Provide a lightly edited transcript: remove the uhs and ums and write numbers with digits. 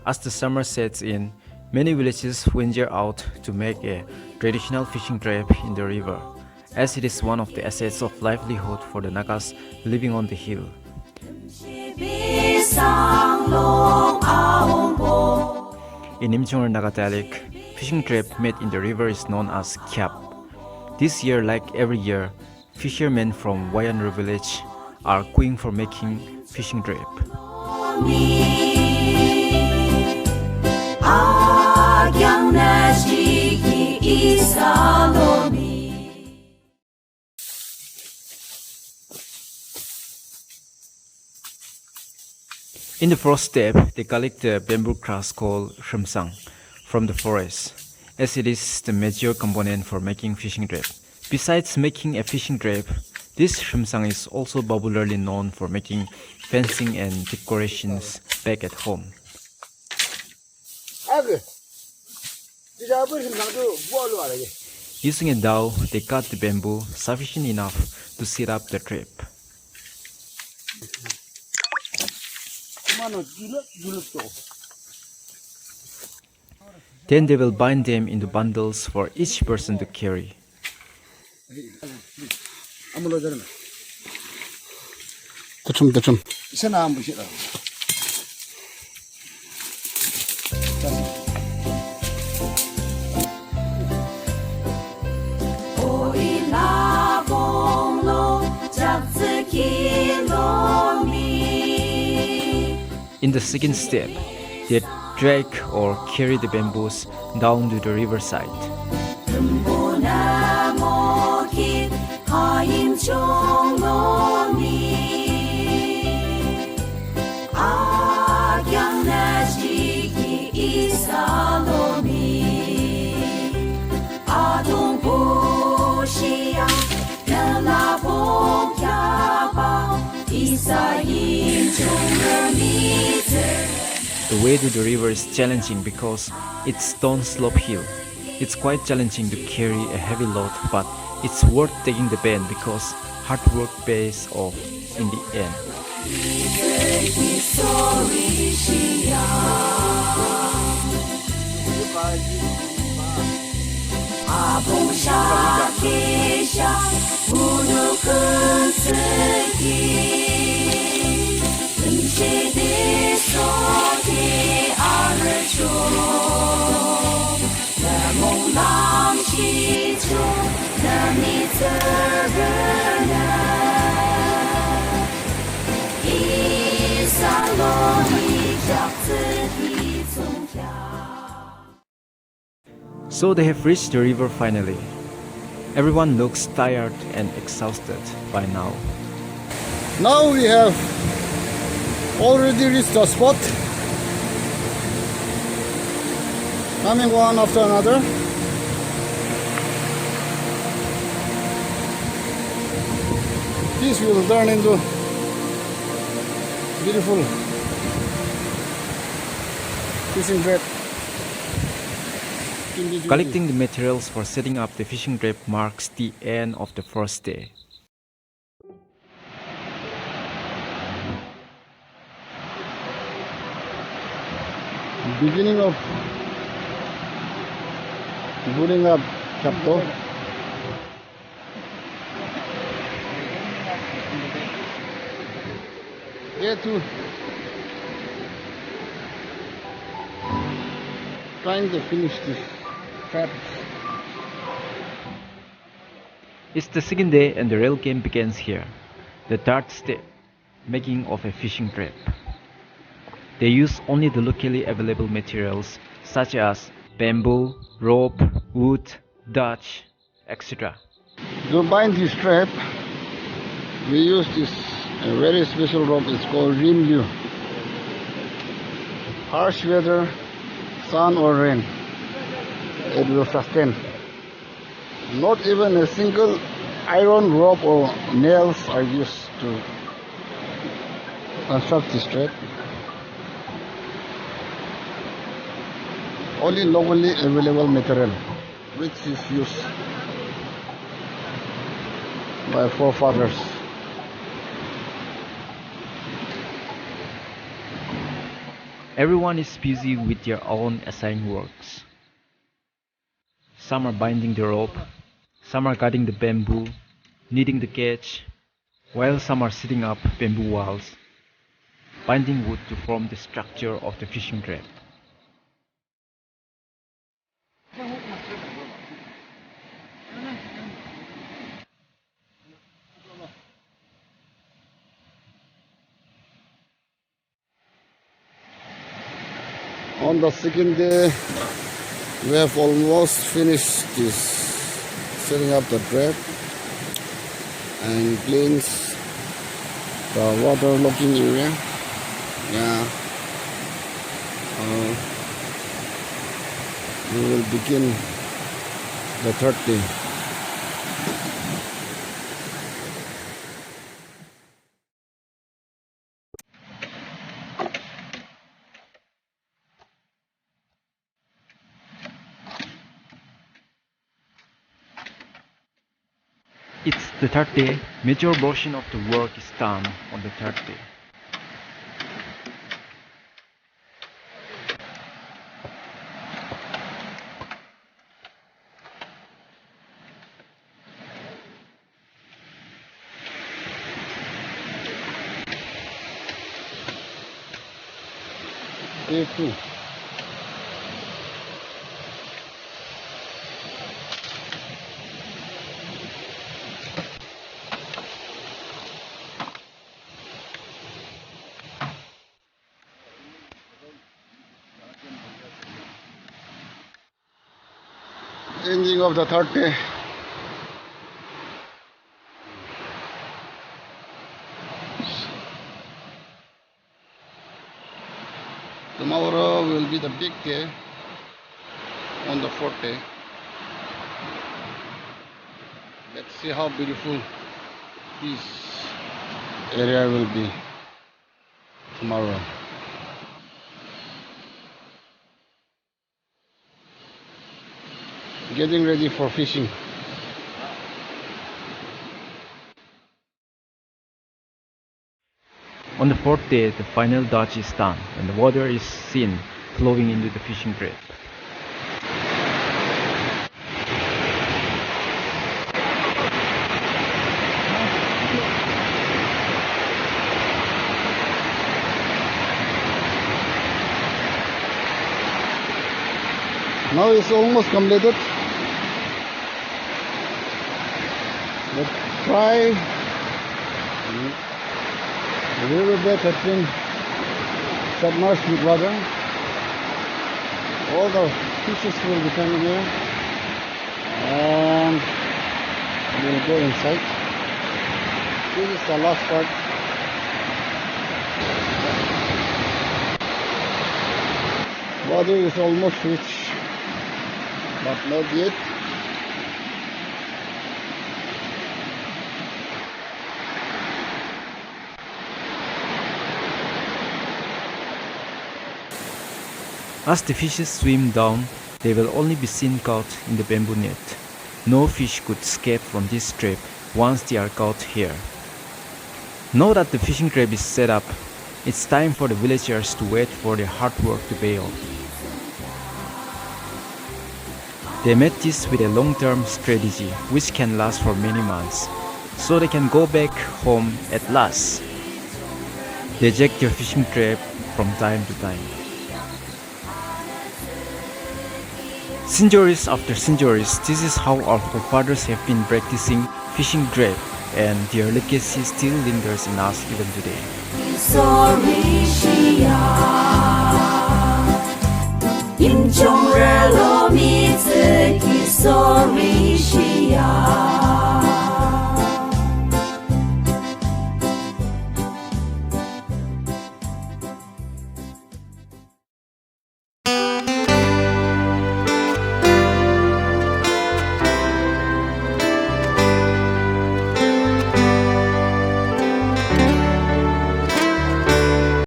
As the summer sets in, many villages venture out to make a traditional fishing trip in the river, as it is one of the assets of livelihood for the Nagas living on the hill. In Yimchungrü Naga Khiap, fishing trip made in the river is known as Khiap. This year, like every year, fishermen from Y.Anner village are going for making fishing trip. In the first step, they collect the bamboo grass called shrimsang from the forest, as it is the major component for making fishing trip. Besides making a fishing trip, this shrimsang is also popularly known for making fencing and decorations back at home. Using a dowel, they cut the bamboo sufficient enough to set up the trap. Then they will bind them into bundles for each person to carry. In the second step, they drag or carry the bamboos down to the riverside. The way to the river is challenging because it's stone slope hill. It's quite challenging to carry a heavy load, but it's worth taking the pain because hard work pays off in the end. So they have reached the river finally. Everyone looks tired and exhausted by now. Now we have already reached the spot, coming one after another. This will turn into beautiful fishing trap. Collecting the materials for setting up the fishing trap marks the end of the first day. Beginning of building up chapter. Here to trying to finish this trap. It's the second day and the real game begins here. The third step, making of a fishing trap. They use only the locally available materials such as bamboo, rope, wood, dutch, etc. To bind this trap, we use this very special rope. It's called Yimkhiungrü. Harsh weather, sun or rain, it will sustain. Not even a single iron rope or nails are used to construct this trap. Only locally available material, which is used by forefathers. Everyone is busy with their own assigned works. Some are binding the rope, some are cutting the bamboo, kneading the catch, while some are setting up bamboo walls, binding wood to form the structure of the fishing drape. On the second day, we have almost finished this setting up the drape and cleans the water locking area. Yeah. We will begin the third day. It's the third day. Major portion of the work is done on the third day. Day 2. Ending of the third day. Tomorrow will be the big day on the fourth day. Let's see how beautiful this area will be tomorrow. Getting ready for fishing. On the fourth day, the final dodge is done and the water is seen flowing into the fishing drape. Now it's almost completed. Let's try a little bit has been submerged with water. All the fishes will be coming here and we'll go inside. This is the last part. Water is almost reached, but not yet. As the fishes swim down, they will only be seen caught in the bamboo net. No fish could escape from this drape once they are caught here. Now that the fishing drape is set up, it's time for the villagers to wait for their hard work to pay off. They made this with a long-term strategy which can last for many months, so they can go back home at last. They check their fishing drape from time to time. Centuries after centuries, this is how our forefathers have been practicing fishing drape, and their legacy still lingers in us even today. Yimchungrü